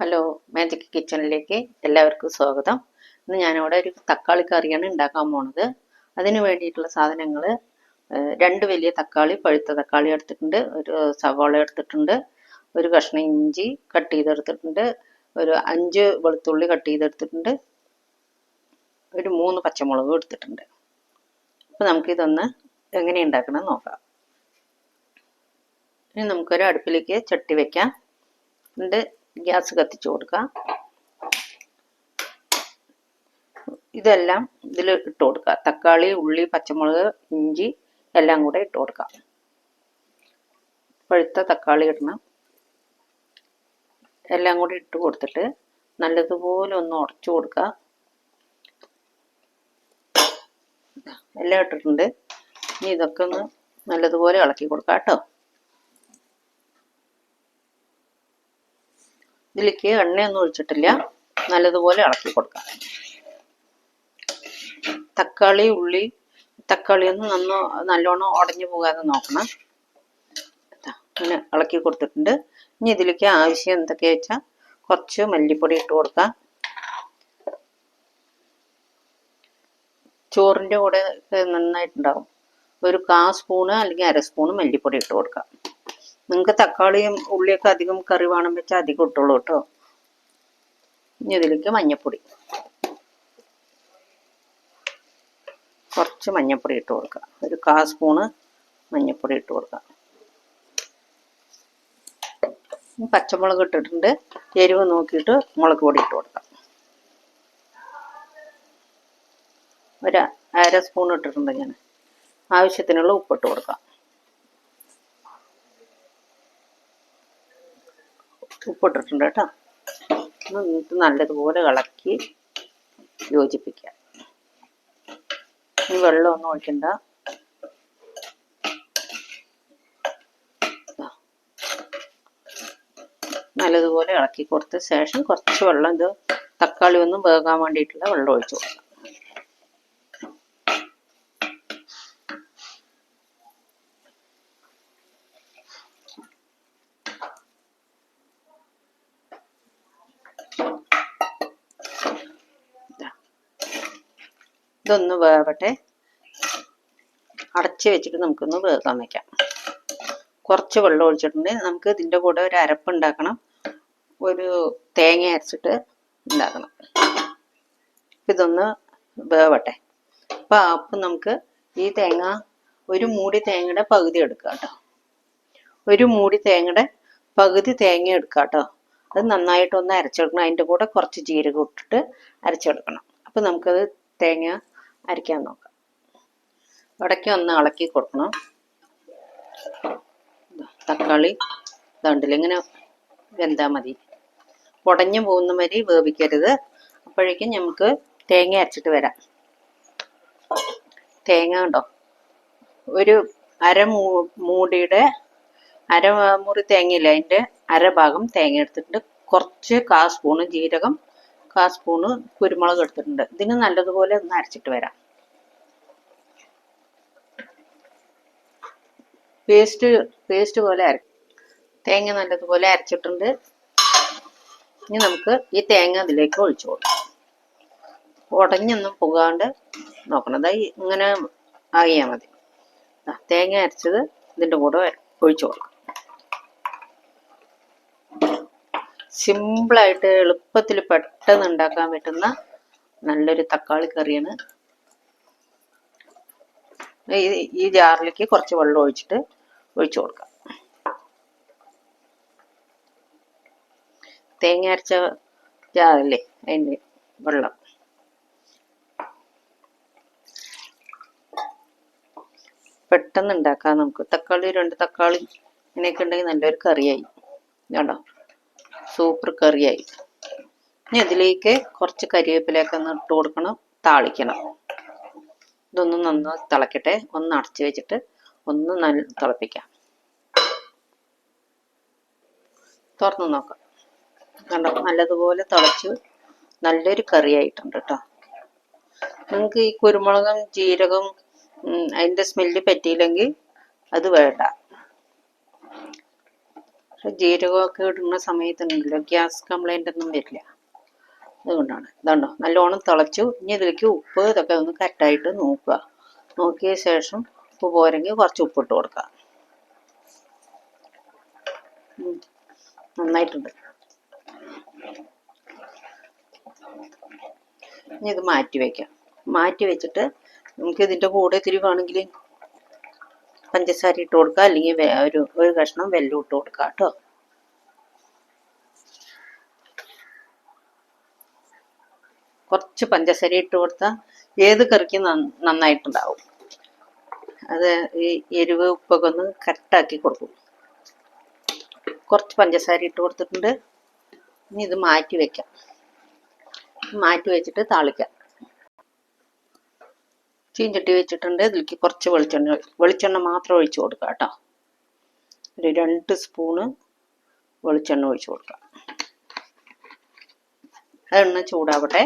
Hello, magic കിച്ചണിലേക്ക് എല്ലാവർക്കും സ്വാഗതം. ഇന്ന് ഞാനിവിടെ ഒരു തക്കാളി കറിയാണ് ഉണ്ടാക്കാൻ പോണത്. അതിന് വേണ്ടിയിട്ടുള്ള സാധനങ്ങൾ: രണ്ട് വലിയ തക്കാളി, പഴുത്ത തക്കാളി എടുത്തിട്ടുണ്ട്, ഒരു സവാള എടുത്തിട്ടുണ്ട്, ഒരു കഷ്ണം ഇഞ്ചി കട്ട് ചെയ്തെടുത്തിട്ടുണ്ട്, ഒരു 5 വെളുത്തുള്ളി കട്ട് ചെയ്തെടുത്തിട്ടുണ്ട്, ഒരു 3 പച്ചമുളകും എടുത്തിട്ടുണ്ട്. അപ്പോൾ നമുക്കിതൊന്ന് എങ്ങനെ ഉണ്ടാക്കണം നോക്കാം. ഇനി നമുക്കൊരു അടുപ്പിലേക്ക് ചട്ടി വെക്കാം. എന്നിട്ട് ഗ്യാസ് കത്തിച്ചു കൊടുക്കാം. ഇതെല്ലാം ഇതിൽ ഇട്ട് കൊടുക്കുക. തക്കാളി, ഉള്ളി, പച്ചമുളക്, ഇഞ്ചി എല്ലാം കൂടെ ഇട്ട് കൊടുക്കാം. പഴുത്ത തക്കാളി ഇടണം. എല്ലാം കൂടി ഇട്ട് കൊടുത്തിട്ട് നല്ലതുപോലെ ഒന്ന് ഉടച്ചു കൊടുക്കുക. എല്ലാം ഇട്ടിട്ടുണ്ട്. ഇനി ഇതൊക്കെ ഒന്ന് നല്ലതുപോലെ ഇളക്കി കൊടുക്കാം കേട്ടോ. ഇതിലേക്ക് എണ്ണയൊന്നും ഒഴിച്ചിട്ടില്ല. നല്ലതുപോലെ ഇളക്കി കൊടുക്കാം. തക്കാളി, ഉള്ളി, തക്കാളിയൊന്നും നല്ലോണം ഉടഞ്ഞു പോകാതെ നോക്കണം. ഇങ്ങനെ ഇളക്കി കൊടുത്തിട്ടുണ്ട്. ഇനി ഇതിലേക്ക് ആവശ്യം എന്തൊക്കെയാ വെച്ചാൽ കുറച്ച് മല്ലിപ്പൊടി ഇട്ട് കൊടുക്കാം. ചോറിൻ്റെ കൂടെ നന്നായിട്ടുണ്ടാവും. ഒരു 1/4 സ്പൂണ് അല്ലെങ്കിൽ 1/2 സ്പൂണ് മല്ലിപ്പൊടി ഇട്ട് കൊടുക്കാം. നിങ്ങൾക്ക് തക്കാളിയും ഉള്ളിയൊക്കെ അധികം കറി വേണം വെച്ചാൽ അധികം ഇട്ടുള്ളൂ കേട്ടോ. ഇനി ഇതിലേക്ക് മഞ്ഞൾപ്പൊടി, കുറച്ച് മഞ്ഞൾപ്പൊടി ഇട്ട് കൊടുക്കാം. ഒരു 1/4 സ്പൂണ് മഞ്ഞൾപ്പൊടി ഇട്ട് കൊടുക്കാം. പച്ചമുളക് ഇട്ടിട്ടുണ്ട്. എരിവ് നോക്കിയിട്ട് മുളക് പൊടി ഇട്ട് കൊടുക്കാം. ഒരു 1/2 സ്പൂൺ ഇട്ടിട്ടുണ്ട് ഞാൻ. ആവശ്യത്തിനുള്ള ഉപ്പിട്ട് കൊടുക്കാം. ഉപ്പിട്ടിട്ടുണ്ട് കേട്ടോ. എന്നിട്ട് നല്ലതുപോലെ ഇളക്കി യോജിപ്പിക്കാം. ഇനി വെള്ളമൊന്നും ഒഴിക്കണ്ട. നല്ലതുപോലെ ഇളക്കി കൊടുത്ത ശേഷം കുറച്ച് വെള്ളം, ഇത് തക്കാളി ഒന്നും വേകാൻ വേണ്ടിയിട്ടുള്ള വെള്ളം ഒഴിച്ചു കൊടുക്കാം. ഇതൊന്ന് വേവട്ടെ. അടച്ച് വെച്ചിട്ട് നമുക്കൊന്ന് വേകാൻ വയ്ക്കാം. കുറച്ച് വെള്ളം ഒഴിച്ചിട്ടുണ്ട്. നമുക്ക് ഇതിൻ്റെ കൂടെ ഒരു അരപ്പ് ഉണ്ടാക്കണം. ഒരു തേങ്ങ അരച്ചിട്ട് ഉണ്ടാക്കണം. ഇതൊന്ന് വേവട്ടെ. അപ്പം നമുക്ക് ഈ തേങ്ങ, ഒരു മൂടി തേങ്ങയുടെ പകുതി എടുക്കുക കേട്ടോ. ഒരു മൂടി തേങ്ങയുടെ പകുതി തേങ്ങ എടുക്കുക കേട്ടോ. അത് നന്നായിട്ടൊന്ന് അരച്ചെടുക്കണം. അതിൻ്റെ കൂടെ കുറച്ച് ജീരകം ഇട്ടിട്ട് അരച്ചെടുക്കണം. അപ്പം നമുക്കത് തേങ്ങ അരയ്ക്കാൻ നോക്കാം. ഇടയ്ക്ക് ഒന്ന് ഇളക്കി കൊടുക്കണം. തക്കാളി ദണ്ടിൽ ഇങ്ങനെ വെന്താൽ മതി. ഉടഞ്ഞു പോകുന്ന മാതിരി വേവിക്കരുത്. അപ്പോഴേക്കും നമുക്ക് തേങ്ങ അരച്ചിട്ട് വരാം. തേങ്ങ ഉണ്ടോ, ഒരു മൂടിയുടെ അരമുറി തേങ്ങയില്ല, അതിൻ്റെ അരഭാഗം തേങ്ങ എടുത്തിട്ടുണ്ട്. കുറച്ച് 1/4 സ്പൂണ് ജീരകം, 1/4 സ്പൂണ് കുരുമുളക് എടുത്തിട്ടുണ്ട്. ഇതിന് നല്ലതുപോലെ ഒന്ന് അരച്ചിട്ട് വരാം. പേസ്റ്റ് പോലെ തേങ്ങ നല്ലതുപോലെ അരച്ചിട്ടുണ്ട്. ഇനി നമുക്ക് ഈ തേങ്ങ അതിലേക്ക് ഒഴിച്ചു കൊടുക്കാം. ഉടഞ്ഞൊന്നും പോകാണ്ട് നോക്കണം. അതായത് ഇങ്ങനെ ആകിയാൽ മതി. തേങ്ങ അരച്ചത് ഇതിൻ്റെ കൂടെ ഒഴിച്ചു കൊടുക്കാം. സിമ്പിളായിട്ട് എളുപ്പത്തിൽ പെട്ടെന്ന് ഉണ്ടാക്കാൻ പറ്റുന്ന നല്ലൊരു തക്കാളി കറിയാണ്. ഈ ജാറിലേക്ക് കുറച്ച് വെള്ളം ഒഴിച്ചിട്ട് ഒഴിച്ചു കൊടുക്കാം. തേങ്ങ അരച്ച ജാറില്ലേ, അതിൻ്റെ വെള്ളം. പെട്ടെന്ന് ഉണ്ടാക്കാം നമുക്ക്. തക്കാളി, 2 തക്കാളി ഇങ്ങനെയൊക്കെ ഉണ്ടെങ്കിൽ നല്ലൊരു കറിയായി. കണ്ടോ, സൂപ്പർ കറിയായി. ഇനി അതിലേക്ക് കുറച്ച് കരിവേപ്പിലയൊക്കെ ഒന്ന് ഇട്ട് കൊടുക്കണം. താളിക്കണം. ഇതൊന്ന് നന്നായി തിളക്കട്ടെ. ഒന്ന് അടച്ചു വെച്ചിട്ട് ഒന്ന് തിളപ്പിക്കാം. തുറന്ന് നോക്കാം. കണ്ടോ, നല്ലതുപോലെ തിളച്ച് നല്ലൊരു കറിയായിട്ടുണ്ട് കേട്ടോ. നിങ്ങൾക്ക് ഈ കുരുമുളകും ജീരകം അതിൻ്റെ സ്മെല്ല് പറ്റിയില്ലെങ്കിൽ അത് വേണ്ട. പക്ഷെ ജീരകമൊക്കെ ഇടുന്ന സമയത്തുണ്ടല്ലോ ഗ്യാസ് കംപ്ലൈൻ്റ് ഒന്നും വരില്ല. അതുകൊണ്ടാണ്. ഇതുണ്ടോ നല്ലോണം തിളച്ചു. ഇനി ഇതിലേക്ക് ഉപ്പ് ഇതൊക്കെ ഒന്ന് കറക്റ്റായിട്ട് നോക്കുക. നോക്കിയ ശേഷം ഉപ്പ് പോരെങ്കിൽ കുറച്ച് ഉപ്പിട്ട് കൊടുക്കുക. നന്നായിട്ടുണ്ട്. ഇനി ഇത് മാറ്റി വയ്ക്കാം. മാറ്റി വെച്ചിട്ട് നമുക്ക് ഇതിൻ്റെ കൂടെ ഇത്തിരി വേണമെങ്കിൽ പഞ്ചസാര ഇട്ട് കൊടുക്കുക, അല്ലെങ്കിൽ ഒരു കഷ്ണം വെല്ലം ഇട്ട് കൊടുക്കുക കേട്ടോ. കുറച്ച് പഞ്ചസാര ഇട്ട് കൊടുത്താൽ ഏത് കറിക്കും നന്നായിട്ടുണ്ടാവും. അത് ഈ എരിവ് ഉപ്പൊക്കെ ഒന്ന് കറക്റ്റാക്കി കൊടുക്കും. കുറച്ച് പഞ്ചസാര ഇട്ട് കൊടുത്തിട്ടുണ്ട്. ഇനി ഇത് മാറ്റി വെക്കാം. മാറ്റി വെച്ചിട്ട് താളിക്കാം. ചീഞ്ചട്ടി വെച്ചിട്ടുണ്ട്. ഇതിലേക്ക് കുറച്ച് വെളിച്ചെണ്ണ മാത്രം ഒഴിച്ചു കൊടുക്കുക കേട്ടോ. ഒരു 2 സ്പൂണ് വെളിച്ചെണ്ണ ഒഴിച്ചു കൊടുക്കുക. എണ്ണ ചൂടാവട്ടെ.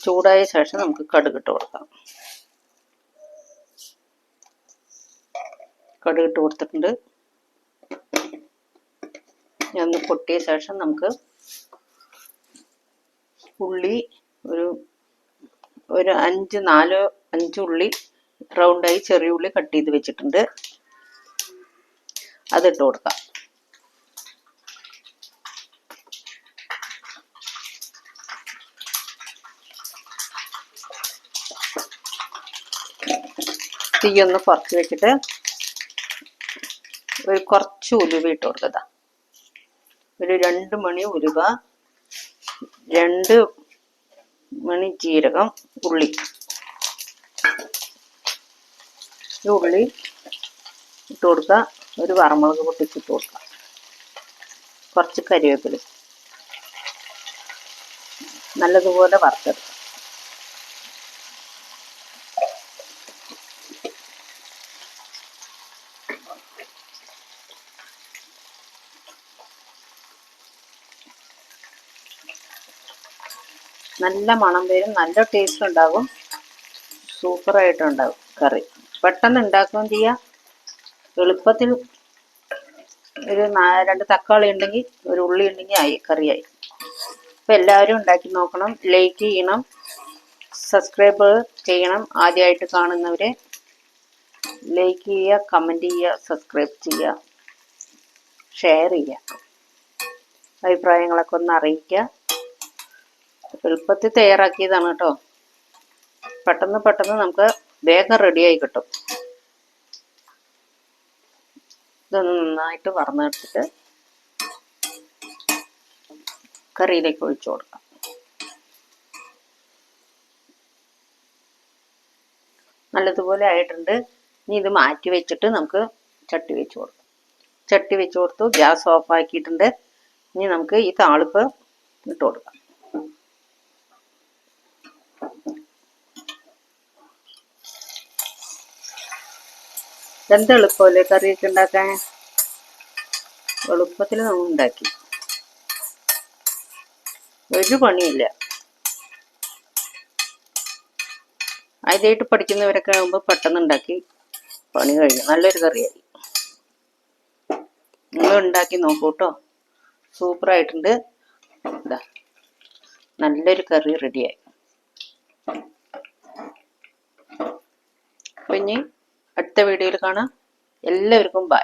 ചൂടായ ശേഷം നമുക്ക് കടുകിട്ട് കൊടുക്കാം. കടുകിട്ട് കൊടുത്തിട്ടുണ്ട്. ഒന്ന് പൊട്ടിയ ശേഷം നമുക്ക് ഉള്ളി ഒരു 5 ഉള്ളി റൗണ്ടായി ചെറിയ ഉള്ളി കട്ട് ചെയ്ത് വെച്ചിട്ടുണ്ട്. അതിട്ട് കൊടുക്കാം. തീയൊന്ന് കുറച്ച് വെച്ചിട്ട് ഒരു കുറച്ച് ഉലുവ ഇട്ട് കൊടുക്കുക. ഒരു 2 മണി ഉലുവ, 2 മണി ജീരകം, ഉള്ളി. ഈ ഉള്ളി ഇട്ട് കൊടുക്കുക. ഒരു വറമുളക് പൊട്ടിച്ചിട്ട് കൊടുക്കുക. കുറച്ച് കരിവേപ്പില നല്ലതുപോലെ വറുത്തെടുക്കുക. നല്ല മണം വരും, നല്ല ടേസ്റ്റ് ഉണ്ടാകും, സൂപ്പറായിട്ടുണ്ടാകും കറി. പെട്ടെന്ന് ഉണ്ടാക്കുകയും ചെയ്യാം. എളുപ്പത്തിൽ ഒരു 2 തക്കാളി ഉണ്ടെങ്കിൽ ഒരു ഉള്ളി ഉണ്ടെങ്കിൽ ആയി, കറിയായി. അപ്പം എല്ലാവരും ഉണ്ടാക്കി നോക്കണം. ലൈക്ക് ചെയ്യണം, സബ്സ്ക്രൈബ് ചെയ്യണം. ആദ്യമായിട്ട് കാണുന്നവരെ ലൈക്ക് ചെയ്യുക, കമൻറ്റ് ചെയ്യുക, സബ്സ്ക്രൈബ് ചെയ്യുക, ഷെയർ ചെയ്യുക. അഭിപ്രായങ്ങളൊക്കെ ഒന്ന് അറിയിക്കുക. എളുപ്പത്തിൽ തയ്യാറാക്കിയതാണ് കേട്ടോ. പെട്ടെന്ന് നമുക്ക് വേഗം റെഡിയായി കിട്ടും. ഇതൊന്ന് നന്നായിട്ട് വറന്നെടുത്തിട്ട് കറിയിലേക്ക് ഒഴിച്ചു കൊടുക്കാം. നല്ലതുപോലെ ആയിട്ടുണ്ട്. ഇനി ഇത് മാറ്റി വെച്ചിട്ട് നമുക്ക് ചട്ടി വെച്ച് കൊടുക്കാം. ചട്ടി വെച്ച് കൊടുത്തു. ഗ്യാസ് ഓഫ് ആക്കിയിട്ടുണ്ട്. ഇനി നമുക്ക് ഈ താളിപ്പ് ഇട്ട് കൊടുക്കാം. എന്ത് എളുപ്പമല്ലേ കറിയൊക്കെ ഉണ്ടാക്കാൻ. എളുപ്പത്തിൽ നമ്മൾ ഉണ്ടാക്കി, ഒരു പണിയില്ല. ആദ്യമായിട്ട് പഠിക്കുന്നവരൊക്കെ ആകുമ്പോൾ പെട്ടെന്ന് ഉണ്ടാക്കി പണി കഴിയും. നല്ലൊരു കറിയായി. നിങ്ങൾ ഉണ്ടാക്കി നോക്കൂ കേട്ടോ. സൂപ്പറായിട്ടുണ്ട്. ഇതാ നല്ലൊരു കറി റെഡിയായി. അപ്പം ഇനി അടുത്ത വീഡിയോയിൽ കാണാം. എല്ലാവർക്കും ബൈ.